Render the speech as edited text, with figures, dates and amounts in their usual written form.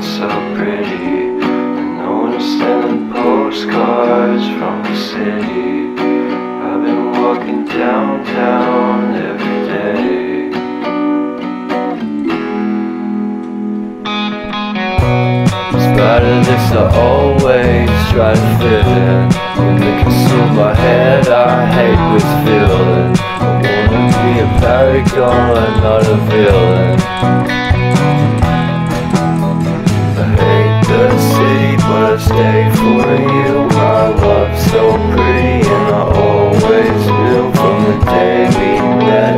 so pretty, and no one's sending postcards from the city. I've been walking downtown every day. Despite of this, I always try to fit in. When they consume my head, I hate this feeling. I wanna be a paragon, not a villain. I hate the city, but I stay for you. My love's so pretty, and I always knew from the day we met